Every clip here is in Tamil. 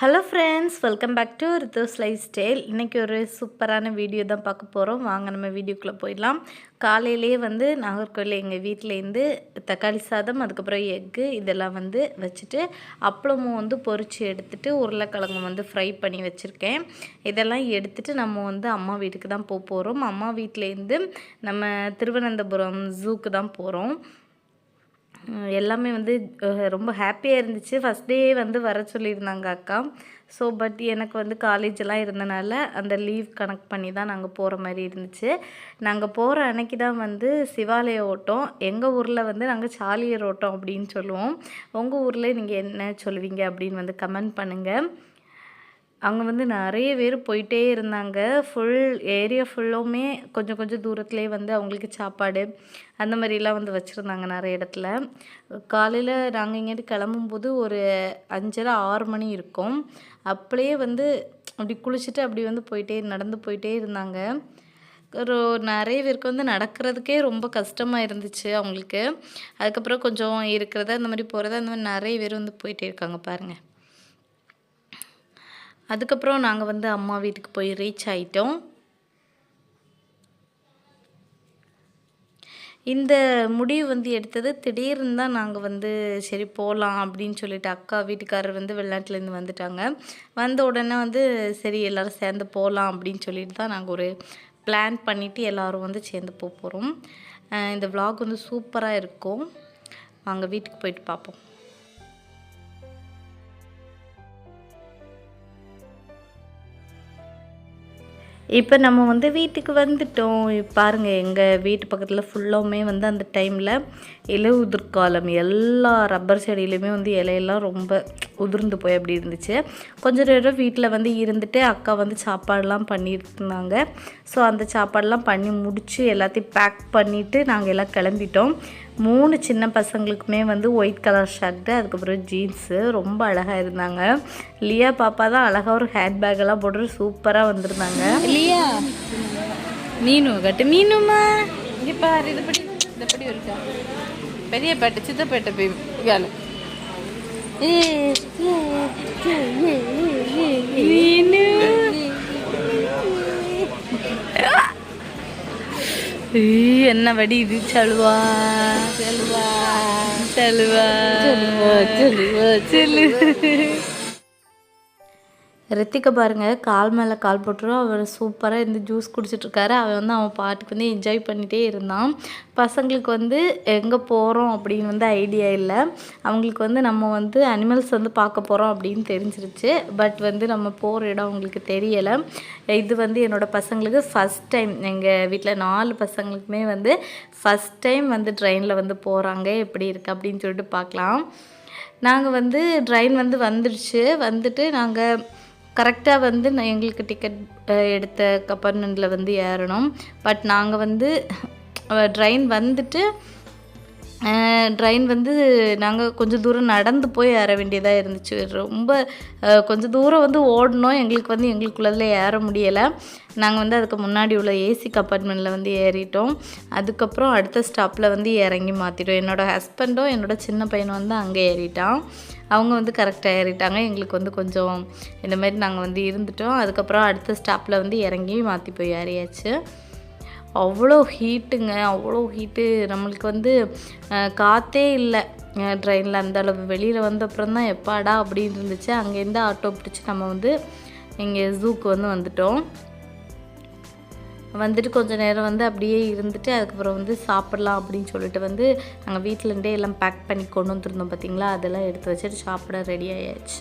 Hello friends, welcome back to ரித்தோஸ் லைஃப் ஸ்டைல். இன்றைக்கி ஒரு சூப்பரான வீடியோ தான் பார்க்க போகிறோம். வாங்க நம்ம வீடியோக்குள்ளே போயிடலாம். காலையிலேயே நாகர்கோவில் எங்கள் வீட்டிலேருந்து தக்காளி சாதம், அதுக்கப்புறம் எக்கு இதெல்லாம் வச்சுட்டு அப்பளமும் பொரித்து எடுத்துகிட்டு உருளைக்கிழங்கு ஃப்ரை பண்ணி வச்சுருக்கேன். இதெல்லாம் எடுத்துகிட்டு நம்ம அம்மா வீட்டுக்கு தான் போகிறோம். அம்மா வீட்டிலேருந்து நம்ம திருவனந்தபுரம் ஜூக்கு தான் போகிறோம். எல்லாமே ரொம்ப ஹாப்பியாக இருந்துச்சு. ஃபஸ்ட் டே வர சொல்லியிருந்தாங்க அக்கா. ஸோ பட் எனக்கு காலேஜெலாம் இருந்தனால அந்த லீவ் கனெக்ட் பண்ணி தான் நாங்கள் போகிற மாதிரி இருந்துச்சு. நாங்கள் போகிற அன்னைக்கு தான் சிவாலய ஓட்டம். எங்கள் ஊரில் நாங்கள் சாலியர் ஓட்டம் அப்படின்னு சொல்லுவோம். உங்கள் ஊரில் நீங்கள் என்ன சொல்லுவீங்க அப்படின்னு கமெண்ட் பண்ணுங்கள். அங்கே நிறைய பேர் போயிட்டே இருந்தாங்க. ஃபுல் ஏரியா ஃபுல்லுமே கொஞ்சம் கொஞ்சம் தூரத்துலேயே அவங்களுக்கு சாப்பாடு அந்த மாதிரிலாம் வச்சுருந்தாங்க நிறைய இடத்துல. காலையில் நாங்கள் இங்கேருந்து கிளம்பும்போது ஒரு 5:30 6 மணி இருக்கும். அப்படியே அப்படி குளிச்சுட்டு அப்படி போயிட்டே நடந்து போயிட்டே இருந்தாங்க. நிறைய பேருக்கு நடக்கிறதுக்கே ரொம்ப கஷ்டமாக இருந்துச்சு அவங்களுக்கு. அதுக்கப்புறம் கொஞ்சம் இருக்கிறத அந்த மாதிரி போகிறத அந்த மாதிரி நிறைய பேர் போயிட்டே இருக்காங்க பாருங்கள். அதுக்கப்புறம் நாங்கள் அம்மா வீட்டுக்கு போய் ரீச் ஆகிட்டோம். இந்த முடிவு எடுத்தது திடீர்னு தான். நாங்கள் சரி போகலாம் அப்படின்னு சொல்லிட்டு அக்கா வீட்டுக்காரர் வெளிநாட்டிலேருந்து வந்துட்டாங்க. வந்த உடனே சரி எல்லோரும் சேர்ந்து போகலாம் அப்படின்னு சொல்லிட்டு தான் நாங்கள் ஒரு பிளான் பண்ணிவிட்டு எல்லோரும் சேர்ந்து போகிறோம். இந்த விலாக் சூப்பராக இருக்கும். வாங்க வீட்டுக்கு போயிட்டு பார்ப்போம். இப்போ நம்ம வீட்டுக்கு வந்துட்டோம். பாருங்கள், எங்கள் வீட்டு பக்கத்தில் ஃபுல்லாமே அந்த டைமில் இலை உதிர்காலம். எல்லா ரப்பர் செடியிலையுமே இலையெல்லாம் ரொம்ப உதிர்ந்து போய் அப்படி இருந்துச்சு. கொஞ்சம் நேரம் வீட்டில் இருந்துட்டு அக்கா சாப்பாடெலாம் பண்ணிட்டு இருந்தாங்க. ஸோ அந்த சாப்பாடெலாம் பண்ணி முடித்து எல்லாத்தையும் பேக் பண்ணிவிட்டு நாங்கள் எல்லாம் கிளம்பிட்டோம். 3 சின்ன பசங்களுக்குமே ஒயிட் கலர் ஷர்ட்டு, அதுக்கப்புறம் ஜீன்ஸு ரொம்ப அழகாக இருந்தாங்க. லியா பாப்பா தான் அழகாக ஒரு ஹேண்ட் பேக்கெல்லாம் போட்டு சூப்பராக வந்திருந்தாங்க. லியா மீனு கட்டு மீனுமா இங்கே பாரு. இதுபடி இருக்கா பெரிய பேட்டை சித்தப்பேட்டை போய் வேலை மீனு என்ன வடி இது? சலுவா சலுவா சலுவா சலுவா செல்லு. ரித்திகை பாருங்கள், கால் மேலே கால் போட்டுரும். அவர் சூப்பராக ஜூஸ் குடிச்சிட்ருக்காரு. அவன் அவன் பாட்டுக்கு என்ஜாய் பண்ணிகிட்டே இருந்தான். பசங்களுக்கு எங்கே போகிறோம் அப்படின்னு ஐடியா இல்லை. அவங்களுக்கு நம்ம அனிமல்ஸ் பார்க்க போகிறோம் அப்படின்னு தெரிஞ்சிருச்சு. பட் நம்ம போகிற இடம் அவங்களுக்கு தெரியலை. இது என்னோடய பசங்களுக்கு ஃபஸ்ட் டைம். எங்கள் வீட்டில் 4 பசங்களுக்குமே ஃபஸ்ட் டைம் ட்ரெயினில் போகிறாங்க. எப்படி இருக்குது அப்படின்னு சொல்லிட்டு பார்க்கலாம். நாங்கள் ட்ரெயின் வந்துடுச்சு. வந்துட்டு நாங்கள் கரெக்டாக எங்களுக்கு டிக்கெட் எடுத்த கம்பார்ட்மெண்ட்டில் ஏறணும். பட் நாங்கள் ட்ரெயின் நாங்கள் கொஞ்சம் தூரம் நடந்து போய் ஏற வேண்டியதாக இருந்துச்சு. ரொம்ப கொஞ்சம் தூரம் ஓடணும். எங்களுக்கு எங்களுக்குள்ளதில் ஏற முடியலை. நாங்கள் அதுக்கு முன்னாடி உள்ள ஏசி கம்பார்ட்மெண்ட்டில் ஏறிட்டோம். அதுக்கப்புறம் அடுத்த ஸ்டாப்பில் இறங்கி மாற்றிட்டோம். என்னோடய ஹஸ்பண்டும் என்னோடய சின்ன பையனும் அங்கே ஏறிட்டான். அவங்க கரெக்டாக ஏறிட்டாங்க. எங்களுக்கு கொஞ்சம் இந்த மாதிரி நாங்கள் இருந்துட்டோம். அதுக்கப்புறம் அடுத்த ஸ்டாப்பில் இறங்கி மாற்றி போய் ஏறியாச்சு. அவ்வளோ ஹீட்டுங்க, அவ்வளோ ஹீட்டு. நம்மளுக்கு காற்றே இல்லை ட்ரெயினில். அந்தளவு வெளியில் அப்புறம் தான் எப்பாடா அப்படின்னு இருந்துச்சு. அங்கேருந்து ஆட்டோ பிடிச்சி நம்ம இங்கே ஜூக்கு வந்துட்டோம். வந்துட்டு கொஞ்சம் நேரம் அப்படியே இருந்துட்டு அதுக்கப்புறம் சாப்பிட்லாம் அப்படின்னு சொல்லிட்டு நாங்கள் வீட்டிலேருந்தே எல்லாம் பேக் பண்ணி கொண்டு வந்துருந்தோம் பார்த்திங்களா. அதெல்லாம் எடுத்து வச்சுட்டு சாப்பிட ரெடி ஆயாச்சு.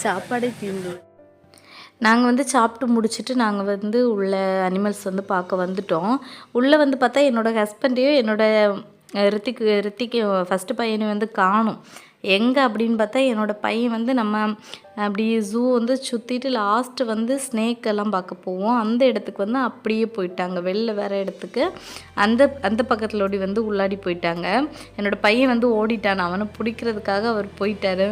சாப்பாடே தீர்ந்து நாங்கள் சாப்பிட்டு முடிச்சுட்டு நாங்கள் உள்ள அனிமல்ஸ் பார்க்க வந்துட்டோம். உள்ளே பார்த்தா என்னோடய ஹஸ்பண்டையும் என்னோடய ரித்திக்கு ஃபஸ்ட்டு பையனையும் காணும். எங்கே அப்படின்னு பார்த்தா என்னோடய பையன் நம்ம அப்படி ஜூ சுற்றிட்டு லாஸ்ட்டு ஸ்னேக்கெல்லாம் பார்க்க போவோம். அந்த இடத்துக்கு அப்படியே போயிட்டாங்க. வெளில வேறு இடத்துக்கு அந்த பக்கத்தில் ஓடி உள்ளாடி போயிட்டாங்க. என்னோடய பையன் ஓடிட்டான். அவனை பிடிக்கிறதுக்காக அவர் போயிட்டார்.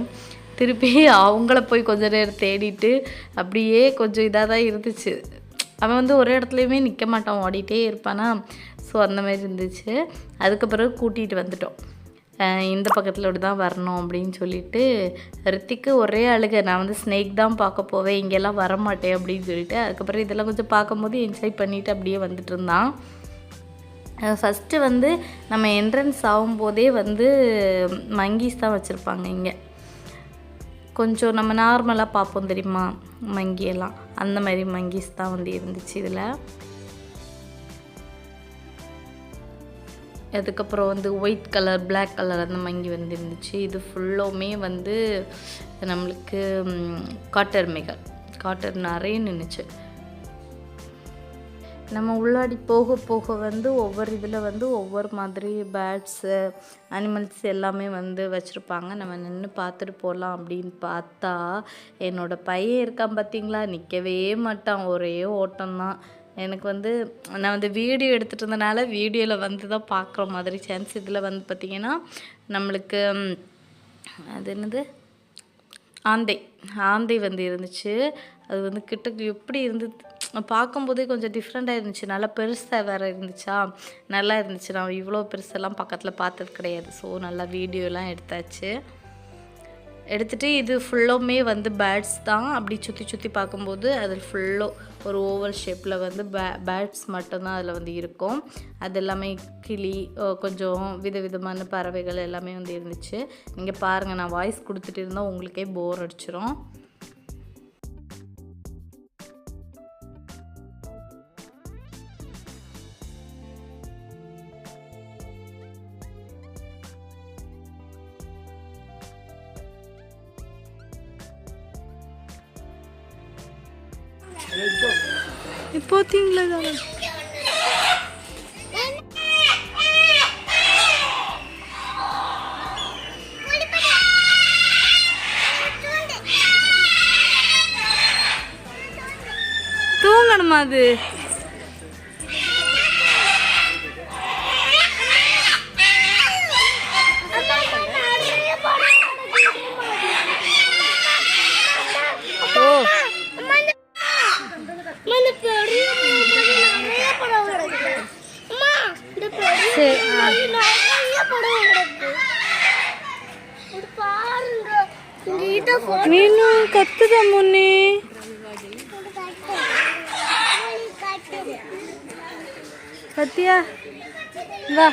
திருப்பி அவங்கள போய் கொஞ்சம் நேரம் தேடிட்டு அப்படியே கொஞ்சம் இதாக தான் இருந்துச்சு. அவன் வந்து ஒரே இடத்துலையுமே நிற்க மாட்டான், ஓடிட்டே இருப்பானா. ஸோ அந்த மாதிரி இருந்துச்சு. அதுக்கு பிறகு கூட்டிகிட்டு வந்துட்டோம். இந்த பக்கத்தில் இப்படி தான் வரணும் அப்படின்னு சொல்லிட்டு ரித்திக்கு ஒரே அழுகை. நான் வந்து ஸ்னேக் தான் பார்க்க போவேன், இங்கெல்லாம் வரமாட்டேன் அப்படின்னு சொல்லிட்டு. அதுக்கப்புறம் இதெல்லாம் கொஞ்சம் பார்க்கும்போது என்ஜாய் பண்ணிவிட்டு அப்படியே வந்துட்டு இருந்தான். ஃபஸ்ட்டு வந்து நம்ம என்ட்ரன்ஸ் ஆகும்போதே வந்து மங்கீஸ் தான் வச்சுருப்பாங்க இங்கே. கொஞ்சம் நம்ம நார்மலாக பார்ப்போம் தெரியுமா மங்கியெல்லாம், அந்த மாதிரி மங்கீஸ் தான் வந்து இருந்துச்சு இதில். அதுக்கப்புறம் வந்து ஒயிட் கலர், பிளாக் கலர் அந்த மங்கி வந்து இருந்துச்சு. இது ஃபுல்லுமே வந்து நம்மளுக்கு காட்டர் நிறைய நின்றுச்சு. நம்ம உள்ளாடி போக போக வந்து ஒவ்வொரு இதில் வந்து ஒவ்வொரு மாதிரி பேர்ட்ஸு, அனிமல்ஸ் எல்லாமே வந்து வச்சுருப்பாங்க. நம்ம நின்று பார்த்துட்டு போகலாம் அப்படின்னு பார்த்தா என்னோடய பையன் இருக்கான் பார்த்திங்களா, நிற்கவே மாட்டான், ஒரே ஓட்டம்தான். எனக்கு வந்து நான் வந்து வீடியோ எடுத்துகிட்டு இருந்தனால வீடியோவில் வந்து தான் பார்க்குற மாதிரி சான்ஸ். இதில் வந்து பார்த்திங்கன்னா நம்மளுக்கு அது என்னது ஆந்தை வந்து இருந்துச்சு. அது வந்து கிட்ட எப்படி இருந்து பார்க்கும்போதே கொஞ்சம் டிஃப்ரெண்ட்டாக இருந்துச்சு. நல்லா பெருசாக வேறு இருந்துச்சா, நல்லா இருந்துச்சு. நான் இவ்வளோ பெருசெல்லாம் பக்கத்தில் பார்த்தது கிடையாது. ஸோ நல்லா வீடியோலாம் எடுத்தாச்சு. எடுத்துகிட்டு இது ஃபுல்லுமே வந்து பேர்ட்ஸ் தான். அப்படி சுற்றி பார்க்கும்போது அதில் ஃபுல்லோ ஒரு ஓவல் ஷேப்பில் வந்து பேர்ட்ஸ் மட்டும்தான் அதில் வந்து இருக்கும். அது எல்லாமே கிளி, கொஞ்சம் விதவிதமான பறவைகள் எல்லாமே வந்து இருந்துச்சு. நீங்கள் பாருங்கள், நான் வாய்ஸ் கொடுத்துட்டு இருந்தால் உங்களுக்கே போர் அடிச்சிடும். பார்த்தீங்களா தூங்கணுமா அது? மீனு கத்துதா முன்னே. கத்தியா வா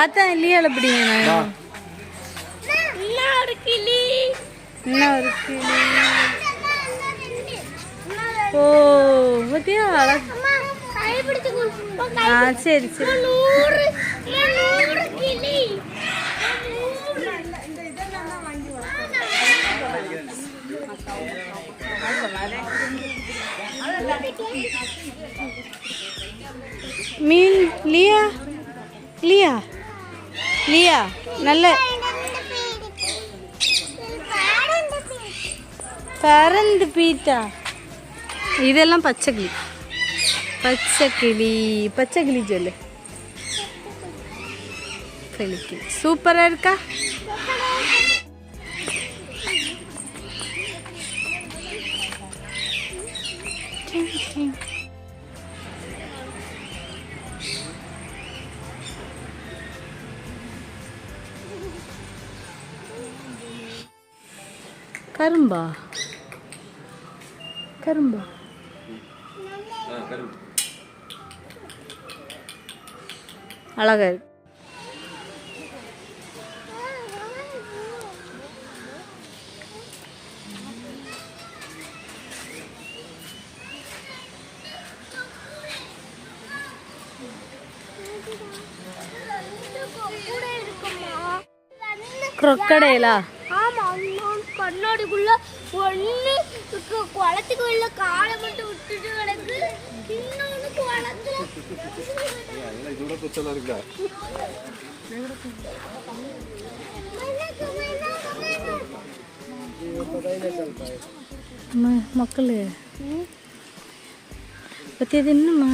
அதான் இல்லையா அப்படிங்க. என்ன ஒரு கிளி. ஓ பத்தியா அழகு. சரி சரி. மீன் லியா லியா லியா நல்ல பறந்து பீட்டா. இதெல்லாம் பச்சைக்கிளி சொல்லு. சூப்பரா இருக்கா? கரும்பா அழகா இருக்கு. crocodile கண்ணாடிக்குள்ள ஒண்ணு குளத்துக்கு உள்ள காலை மட்டும் விட்டுட்டு கிடக்கு, இன்னொன்னு குளத்துல இதோட பிரச்சனை இருக்கா மக்களே பத்தி அது என்னம்மா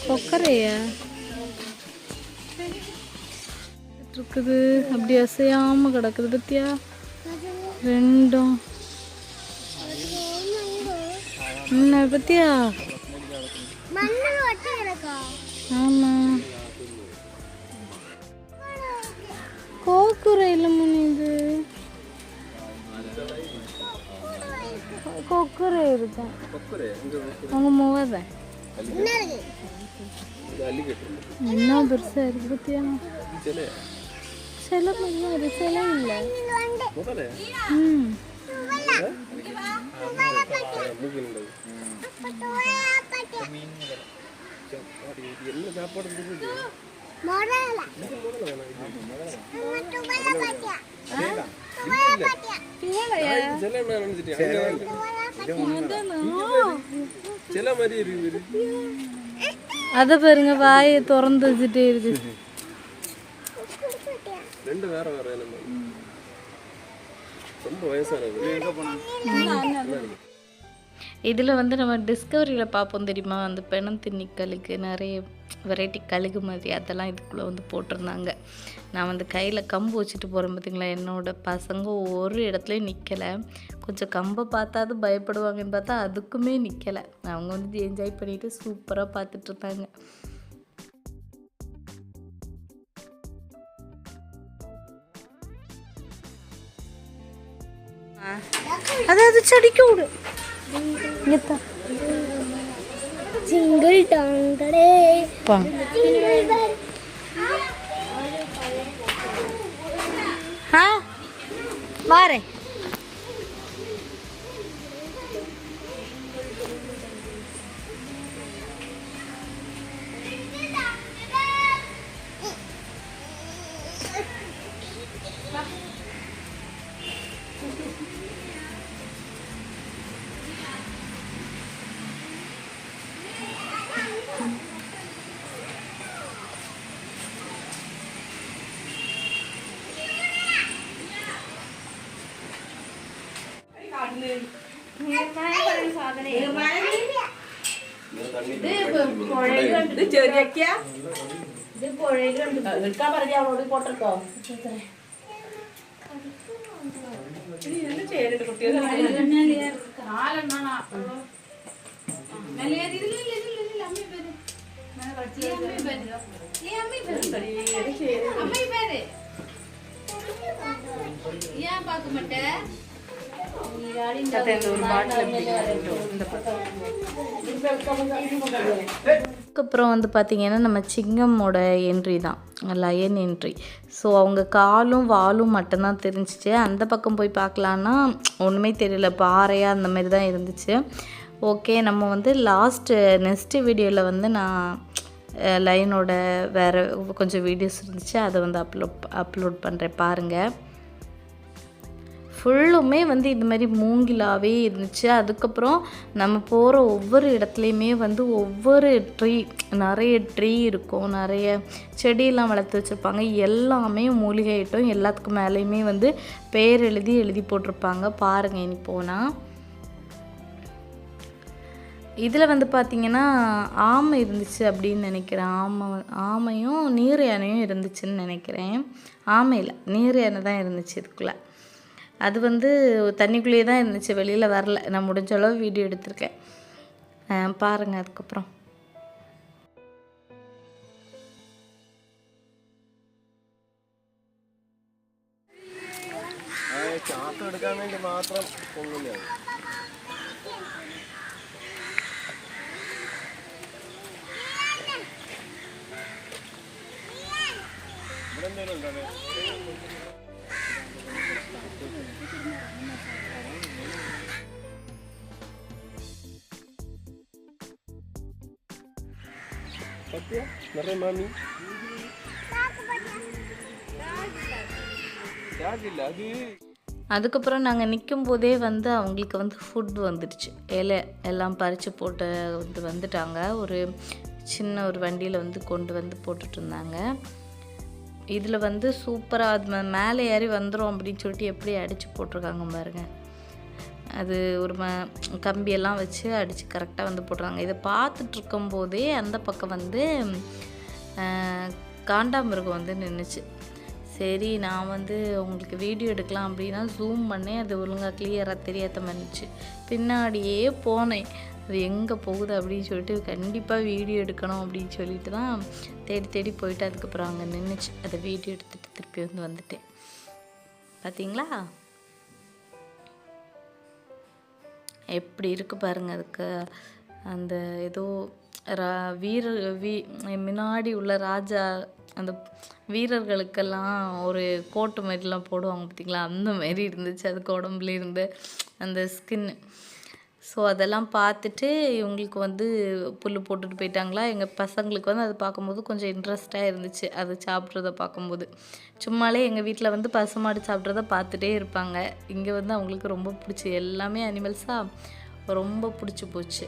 கொக்கரையா இருக்குது, அப்படி அசையாமல் கிடக்குது பத்தியா ரெண்டும். என்ன பத்தியா? ஆமாம் கோக்குரை இல்லை முனி, இது கொக்குரை இருக்கும் அவங்க மூவதை என்ன பெருசா இருக்கு பத்தியா? சில மாதிரியும் அது சில இல்லை. அத பாருங்க, வாயை திறந்து வச்சுட்டே இருக்கு. இதில் வந்து நம்ம டிஸ்கவரியில் பார்ப்போம் தெரியுமா, அந்த பெணந்தின்னி கழுகு, நிறைய வெரைட்டி கழுகு மாதிரி அதெல்லாம் இதுக்குள்ளே வந்து போட்டிருந்தாங்க. நான் வந்து கையில் கம்பு வச்சுட்டு போகிறேன் பார்த்திங்களா, என்னோடய பசங்க ஒரு இடத்துலையும் நிற்கலை. கொஞ்சம் கம்பை பார்த்தாது பயப்படுவாங்கன்னு பார்த்தா அதுக்குமே நிற்கலை. அவங்க வந்து என்ஜாய் பண்ணிவிட்டு சூப்பராக பார்த்துட்டு இருந்தாங்க. அதாவது செடிக்க விடு. சிங்கிள் டாங்கடே வாரேன். அதுக்கப்புறம் வந்து பார்த்திங்கன்னா நம்ம சிங்கமோட என்ட்ரி தான், லயன் என்ட்ரி. ஸோ அவங்க காலும் வாலும் மட்டும்தான் தெரிஞ்சிச்சு. அந்த பக்கம் போய் பார்க்கலான்னா ஒன்றுமே தெரியல, பாறையாக அந்த மாதிரி தான் இருந்துச்சு. ஓகே, நம்ம வந்து நெக்ஸ்ட்டு வீடியோவில் வந்து நான் லயனோட வேறு கொஞ்சம் வீடியோஸ் இருந்துச்சு, அதை வந்து அப்லோட் பண்ணுறேன் பாருங்கள். ஃபுல்லுமே வந்து இது மாதிரி மூங்கிலாகவே இருந்துச்சு. அதுக்கப்புறம் நம்ம போகிற ஒவ்வொரு இடத்துலையுமே வந்து ஒவ்வொரு நிறைய ட்ரீ இருக்கும், நிறைய செடியெல்லாம் வளர்த்து வச்சுருப்பாங்க. எல்லாமே மூலிகை ஐட்டம், எல்லாத்துக்கும் மேலேயுமே வந்து பேர் எழுதி போட்டிருப்பாங்க. பாருங்கள் இனி போனால். இதில் வந்து பார்த்திங்கன்னா ஆமை இருந்துச்சு அப்படின்னு நினைக்கிறேன். ஆமையும் நீர் யானையும் இருந்துச்சுன்னு நினைக்கிறேன். ஆமையில் நீர் யானை தான் இருந்துச்சு இதுக்குள்ளே. அது வந்து தண்ணிக்குள்ளேயே தான் இருந்துச்சு, வெளியில் வரல. நான் முடிஞ்ச அளவு வீடியோ எடுத்திருக்கேன் பாருங்கள். அதுக்கப்புறம் എടുക്കാൻ വേണ്ടി മാത്രം ഒന്നുമില്ല. ഇവിടെ എന്തെങ്കിലും ഉണ്ടോ? Patia, narre mami. யாகில்ல அது. அதுக்கப்புறம் நாங்கள் நிற்கும் போதே வந்து அவங்களுக்கு வந்து ஃபுட் வந்துடுச்சு. இலை எல்லாம் பறித்து போட்டு வந்துட்டாங்க. ஒரு சின்ன ஒரு வண்டியில் வந்து கொண்டு வந்து போட்டுட்டு இருந்தாங்க. இதில் வந்து சூப்பராக அது மேலே ஏறி வந்துடும் அப்படின்னு சொல்லிட்டு எப்படி அடித்து போட்டிருக்காங்க பாருங்கள். அது ஒரு கம்பியெல்லாம் வச்சு அடித்து கரெக்டாக வந்து போட்டுருக்காங்க. இதை பார்த்துட்ருக்கும் போதே அந்த பக்கம் வந்து காண்டாமிருகம் வந்து நின்றுச்சு. சரி நான் வந்து உங்களுக்கு வீடியோ எடுக்கலாம் அப்படின்னா ஜூம் பண்ணேன், அது ஒழுங்காக கிளியராக தெரியாத மாதிரிச்சு. பின்னாடியே போனேன், அது எங்கே போகுது அப்படின்னு சொல்லிட்டு கண்டிப்பாக வீடியோ எடுக்கணும் அப்படின்னு சொல்லிட்டு தான் தேடி தேடி போயிட்டு அதுக்கப்புறம் அங்கே நின்றுச்சு. அதை வீடியோ எடுத்துகிட்டு திருப்பி வந்துட்டேன். பார்த்தீங்களா எப்படி இருக்குது பாருங்கள். அதுக்கு அந்த ஏதோ முன்னாடி உள்ள ராஜா அந்த வீரர்களுக்கெல்லாம் ஒரு கோட்டு மாதிரிலாம் போடுவாங்க பார்த்திங்களா, அந்த மாரி இருந்துச்சு அதுக்கு உடம்புல இருந்து அந்த ஸ்கின்னு. ஸோ அதெல்லாம் பார்த்துட்டு இவங்களுக்கு வந்து புல் போட்டுட்டு போயிட்டாங்களா. எங்கள் பசங்களுக்கு வந்து அது பார்க்கும்போது கொஞ்சம் இன்ட்ரெஸ்டாக இருந்துச்சு, அது சாப்பிட்றத பார்க்கும்போது. சும்மாலே எங்கள் வீட்டில் வந்து பசுமாடு சாப்பிட்றத பார்த்துட்டே இருப்பாங்க. இங்கே வந்து அவங்களுக்கு ரொம்ப பிடிச்சி, எல்லாமே அனிமல்ஸாக ரொம்ப பிடிச்சி போச்சு.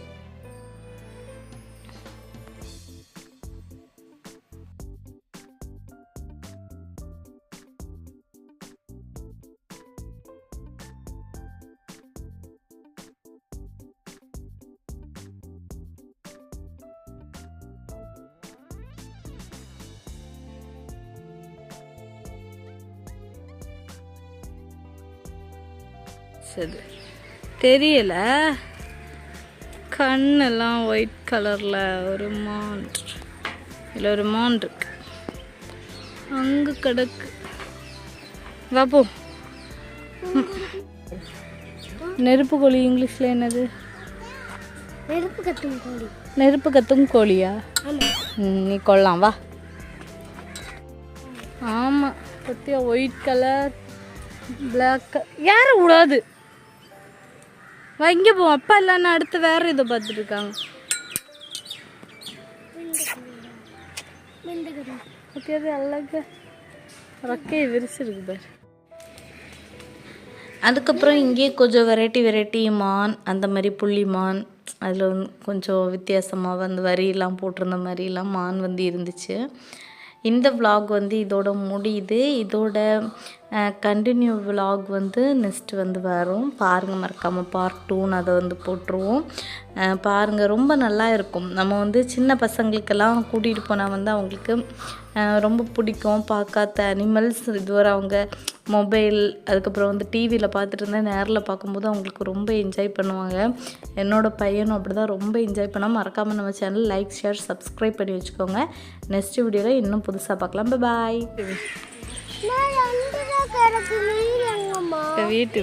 சரி தெரியல, கண்ணெல்லாம் ஒயிட் கலரில் ஒரு மான், இல்லை ஒரு மான் இருக்கு அங்கே கிடக்கு. வாப்போ. நெருப்பு கோழி இங்கிலீஷில் என்னது? நெருப்பு கத்தும் கோழி. நெருப்பு கத்தும் கோழியா? நீ கொள்ளலாம் வா. ஆமாம் பத்தியா, ஒயிட் கலர் பிளாக். யாரும் விடாது, வா இங்கே போ. அப்பா இல்லைன்னா அடுத்து வேறு இதை பார்த்துட்டு இருக்காங்க. ஓகே அழகா ரெக்கையை விரிச்சிருக்கு பாரு. அதுக்கப்புறம் இங்கே கொஞ்சம் வெரைட்டி மான், அந்த மாதிரி புள்ளி மான், அதில் வந்து கொஞ்சம் வித்தியாசமாக வந்து வரியெல்லாம் போட்டிருந்த மாதிரிலாம் மான் வந்து இருந்துச்சு. இந்த விலாக் வந்து இதோட முடியுது. இதோட கண்டினியூ விலாக் வந்து நெக்ஸ்ட் வந்து வரும். பாருங்கள், மறக்காமல் பார்ட் 2 அதை வந்து போட்டுருவோம். பாருங்கள், ரொம்ப நல்லா இருக்கும். நம்ம வந்து சின்ன பசங்களுக்கெல்லாம் கூட்டிகிட்டு போனால் வந்து அவங்களுக்கு ரொம்ப பிடிக்கும். பார்க்காத அனிமல்ஸ் இதுவரை அவங்க மொபைல் அதுக்கப்புறம் வந்து டிவியில் பார்த்துட்டு இருந்தால் நேரில் பார்க்கும்போது அவங்களுக்கு ரொம்ப என்ஜாய் பண்ணுவாங்க. என்னோடய பையனும் அப்படி தான் ரொம்ப என்ஜாய் பண்ணால். மறக்காமல் நம்ம சேனல் லைக் ஷேர் சப்ஸ்கிரைப் பண்ணி வச்சுக்கோங்க. நெக்ஸ்ட் வீடியோவில் இன்னும் புதுசாக பார்க்கலாம். பாய். வீட்டு